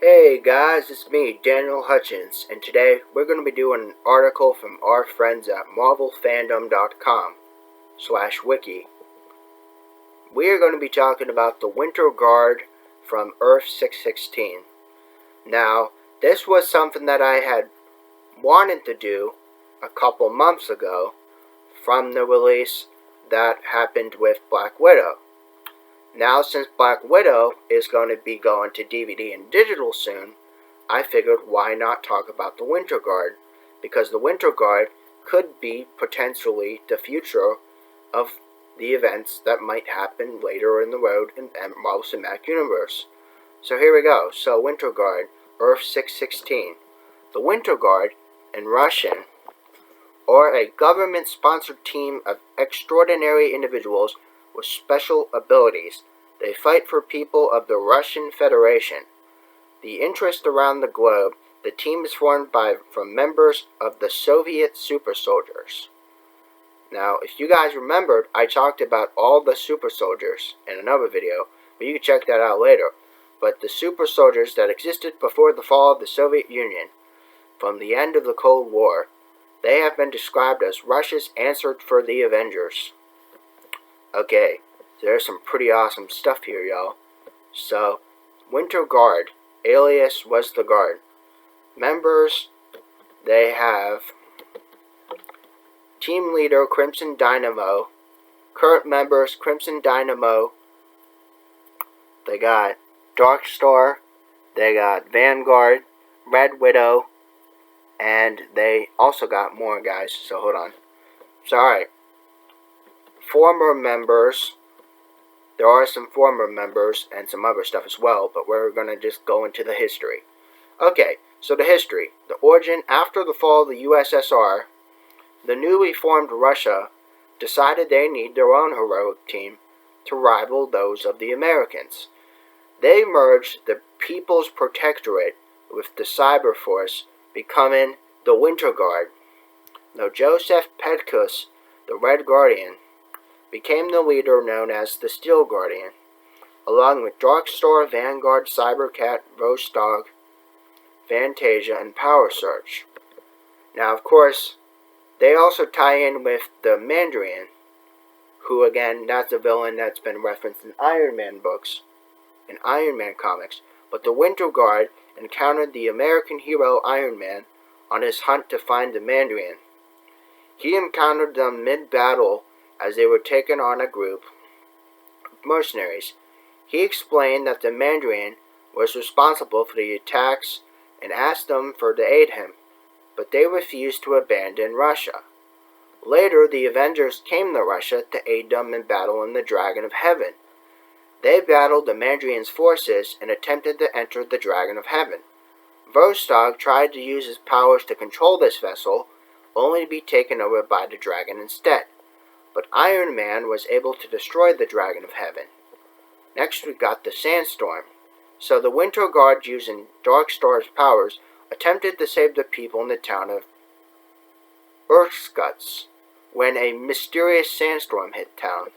Hey guys, it's me, Daniel Hutchins, and today we're going to be doing an article from our friends at marvelfandom.com/wiki. We are going to be talking about the Winter Guard from Earth 616. Now, this was something that I had wanted to do a couple months ago from the release that happened with Black Widow. Now, since Black Widow is going to be going to DVD and digital soon, I figured why not talk about the Winter Guard, because the Winter Guard could be potentially the future of the events that might happen later in the road in Marvel Cinematic Universe. So here we go. So Winter Guard, Earth 616. The Winter Guard, in Russian, are a government-sponsored team of extraordinary individuals with special abilities. They fight for people of the Russian Federation. The interest around the globe, the team is formed from members of the Soviet super soldiers. Now, if you guys remembered, I talked about all the super soldiers in another video, but you can check that out later. But the super soldiers that existed before the fall of the Soviet Union, from the end of the Cold War, they have been described as Russia's answer for the Avengers. Okay, there's some pretty awesome stuff here, y'all. So, Winter Guard, alias was the Guard. Members, they have Team Leader Crimson Dynamo. Current members, Crimson Dynamo. They got Darkstar. They got Vanguard, Red Widow, and they also got more guys, so hold on. So, alright. Former members, there are some former members and some other stuff as well, but we're going to just go into the history. Okay, so the history. The origin: after the fall of the USSR, the newly formed Russia decided they need their own heroic team to rival those of the Americans. They merged the People's Protectorate with the Cyber Force, becoming the Winter Guard. Now, Joseph Pedkus, the Red Guardian, became the leader known as the Steel Guardian, along with Darkstar, Vanguard, Cybercat, Vostok, Fantasia, and Power Surge. Now, of course, they also tie in with the Mandarin, who, again, that's a villain that's been referenced in Iron Man books, in Iron Man comics. But the Winter Guard encountered the American hero Iron Man on his hunt to find the Mandarin. He encountered them mid-battle as they were taking on a group of mercenaries. He explained that the Mandarin was responsible for the attacks and asked them to aid him, but they refused to abandon Russia. Later, the Avengers came to Russia to aid them in battle in the Dragon of Heaven. They battled the Mandarin's forces and attempted to enter the Dragon of Heaven. Vostok tried to use his powers to control this vessel, only to be taken over by the dragon instead. But Iron Man was able to destroy the Dragon of Heaven. Next we got the Sandstorm. So the Winter Guard, using Darkstar's powers, attempted to save the people in the town of Irkutsk when a mysterious sandstorm hit town.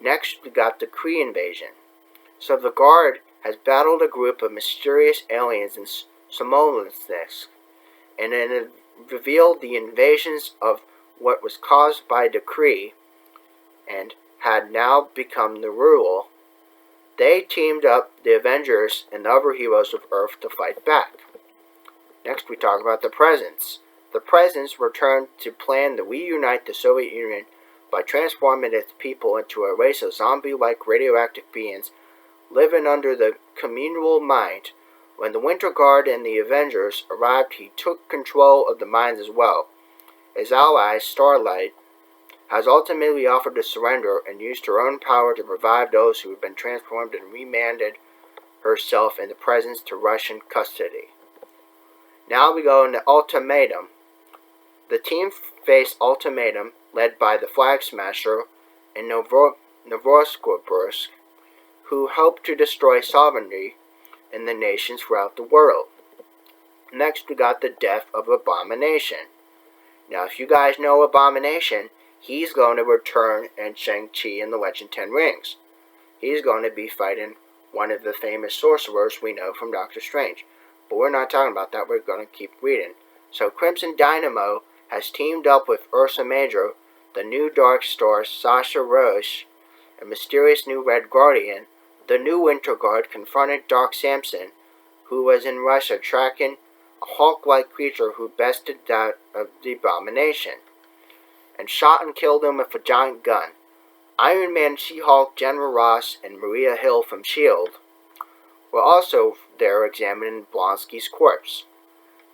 Next we got the Cree Invasion. So the Guard has battled a group of mysterious aliens in Smolensk, and it revealed the invasions of what was caused by the Cree and had now become the rule. They teamed up the Avengers and the other heroes of Earth to fight back. Next we talk about the Presents. The Presents returned to plan to reunite the Soviet Union by transforming its people into a race of zombie-like radioactive beings living under the communal mind. When the Winter Guard and the Avengers arrived, he took control of the mines as well. His ally, Starlight, has ultimately offered to surrender and used her own power to revive those who have been transformed and remanded herself and the Presents to Russian custody. Now we go into Ultimatum. The team faced Ultimatum, led by the Flag Smasher and Novosibirsk, who hoped to destroy sovereignty in the nations throughout the world. Next we got the Death of Abomination. Now, if you guys know Abomination, he's going to return in Shang-Chi and the Legend 10 Rings. He's going to be fighting one of the famous sorcerers we know from Doctor Strange. But we're not talking about that, we're going to keep reading. So Crimson Dynamo has teamed up with Ursa Major, the new Darkstar, Sasha Roche, a mysterious new Red Guardian. The new Winter Guard confronted Doc Samson, who was in Russia tracking a Hulk-like creature who bested that of the Abomination, and shot and killed him with a giant gun. Iron Man, She-Hulk, General Ross, and Maria Hill from S.H.I.E.L.D. were also there examining Blonsky's corpse.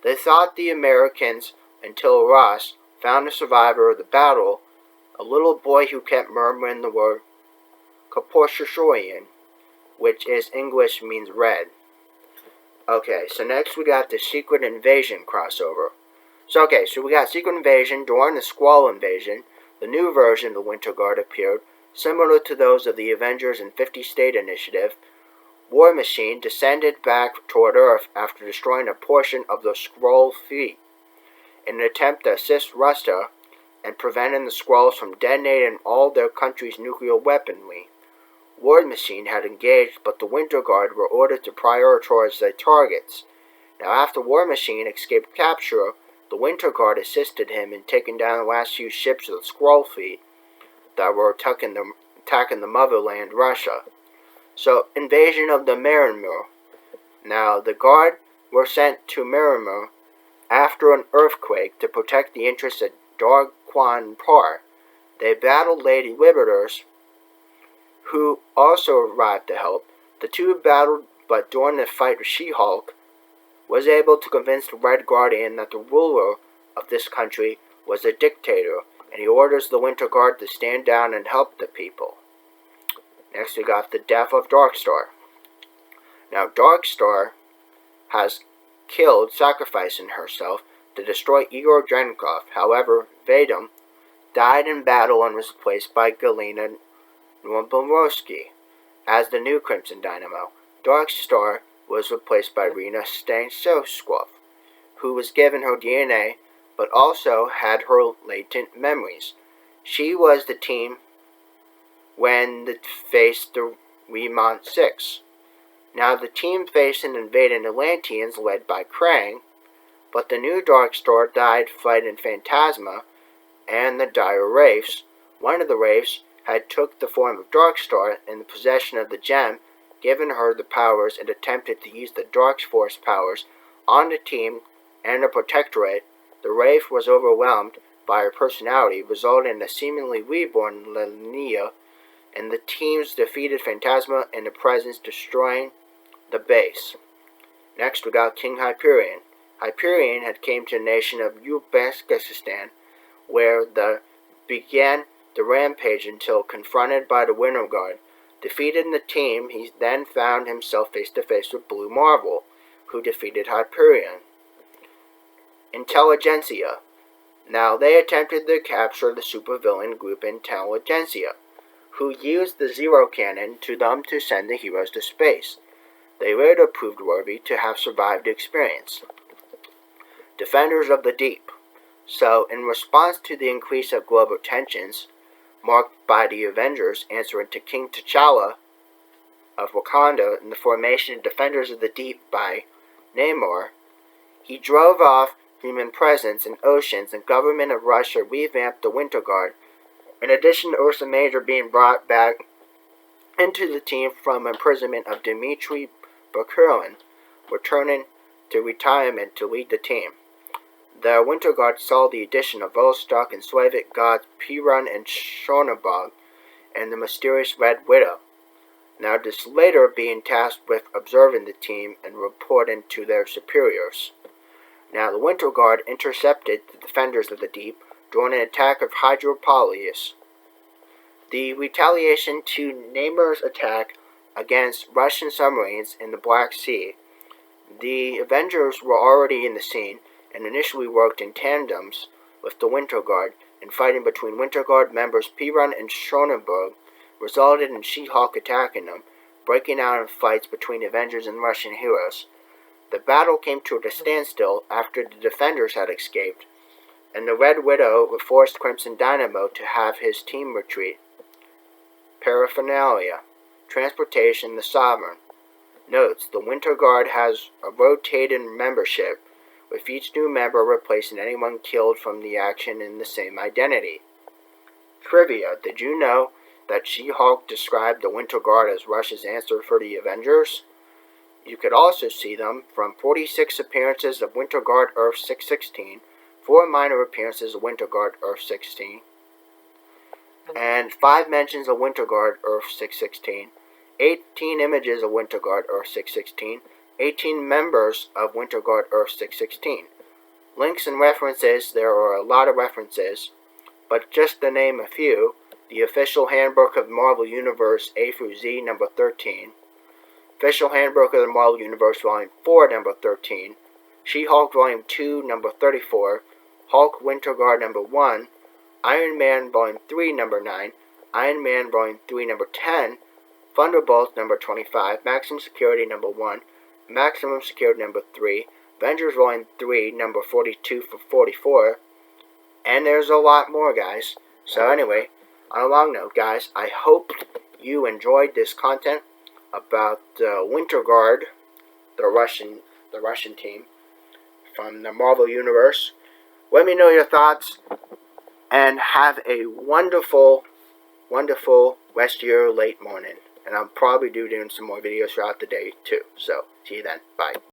They thought the Americans until Ross found the survivor of the battle, a little boy who kept murmuring the word Kaposhashoyan, which is English means red. Okay, so next we got the Secret Invasion crossover. So we got Secret Invasion. During the Squall Invasion, the new version of the Winter Guard appeared, similar to those of the Avengers and 50 State Initiative. War Machine descended back toward Earth after destroying a portion of the Skrull fleet in an attempt to assist Russia and preventing the Skrulls from detonating all their country's nuclear weaponry. War Machine had engaged, but the Winter Guard were ordered to prioritize their targets. Now, after War Machine escaped capture, the Winter Guard assisted him in taking down the last few ships of the Skrull fleet that were attacking the motherland, Russia. So, invasion of the Miramur. Now, the Guard were sent to Miramur after an earthquake to protect the interests of Darkwan Par. They battled Lady Liberators, who also arrived to help. The two battled, but during the fight with She-Hulk, was able to convince the Red Guardian that the ruler of this country was a dictator, and he orders the Winter Guard to stand down and help the people. Next we got the Death of Darkstar. Now Darkstar has killed, sacrificing herself to destroy Igor Drenkov. However, Fandom died in battle and was replaced by Galina Novorovsky as the new Crimson Dynamo. Darkstar was replaced by Rena Stanshevskov, who was given her DNA but also had her latent memories. She was the team when they faced the Remont 6. Now the team faced an invading Atlanteans led by Krang, but the new Darkstar died fighting Phantasma and the Dire Wraiths. One of the Wraiths had took the form of Darkstar in the possession of the gem, given her the powers, and attempted to use the Dark Force powers on the team and the Protectorate. The Wraith was overwhelmed by her personality, resulting in a seemingly reborn Linnea, and the teams defeated Phantasma in the presence, destroying the base. Next we got King Hyperion. Hyperion had came to the nation of Uzbekistan, where they began the rampage until confronted by the Winter Guard. Defeated the team, he then found himself face to face with Blue Marvel, who defeated Hyperion. Intelligentsia. Now they attempted to capture the supervillain group Intelligentsia, who used the Zero Cannon to send the heroes to space. They later proved worthy to have survived the experience. Defenders of the Deep. So, in response to the increase of global tensions, marked by the Avengers answering to King T'Challa of Wakanda in the formation of Defenders of the Deep by Namor, he drove off human presence in oceans, and government of Russia revamped the Winter Guard. In addition to Ursa Major being brought back into the team from imprisonment of Dmitry Bakurin, returning to retirement to lead the team. The Winter Guard saw the addition of Vostok and Slavic gods Piran and Shonabog, and the mysterious Red Widow. Now this later being tasked with observing the team and reporting to their superiors. Now the Winter Guard intercepted the Defenders of the Deep during an attack of Hydropolis. The retaliation to Namor's attack against Russian submarines in the Black Sea. The Avengers were already in the scene and initially worked in tandems with the Winter Guard, and fighting between Winter Guard members Piran and Schonenberg resulted in She-Hulk attacking them, breaking out in fights between Avengers and Russian heroes. The battle came to a standstill after the Defenders had escaped, and the Red Widow forced Crimson Dynamo to have his team retreat. Paraphernalia. Transportation, the Sovereign. Notes: the Winter Guard has a rotating membership, with each new member replacing anyone killed from the action in the same identity. Trivia: did you know that She-Hulk described the Winter Guard as Russia's answer for the Avengers? You could also see them from 46 appearances of Winter Guard Earth 616, 4 minor appearances of Winter Guard Earth 16, and 5 mentions of Winter Guard Earth 616, 18 images of Winter Guard Earth 616, 18 members of Winter Guard Earth 616. Links and references: there are a lot of references, but just to name a few: the Official Handbook of the Marvel Universe A through Z, number 13, Official Handbook of the Marvel Universe, Volume 4, number 13, She-Hulk, Volume 2, number 34, Hulk Winter Guard, number 1, Iron Man, Volume 3, number 9, Iron Man, Volume 3, number 10, Thunderbolts, number 25, Maximum Security, number 1, Maximum Security, number 3, Avengers, Volume 3, number 42 for 44, and there's a lot more, guys. So anyway, on a long note, guys, I hope you enjoyed this content about Winter Guard, the Russian team from the Marvel Universe. Let me know your thoughts, and have a wonderful, wonderful rest of your late morning. And I'll probably doing some more videos throughout the day too. So, see you then. Bye.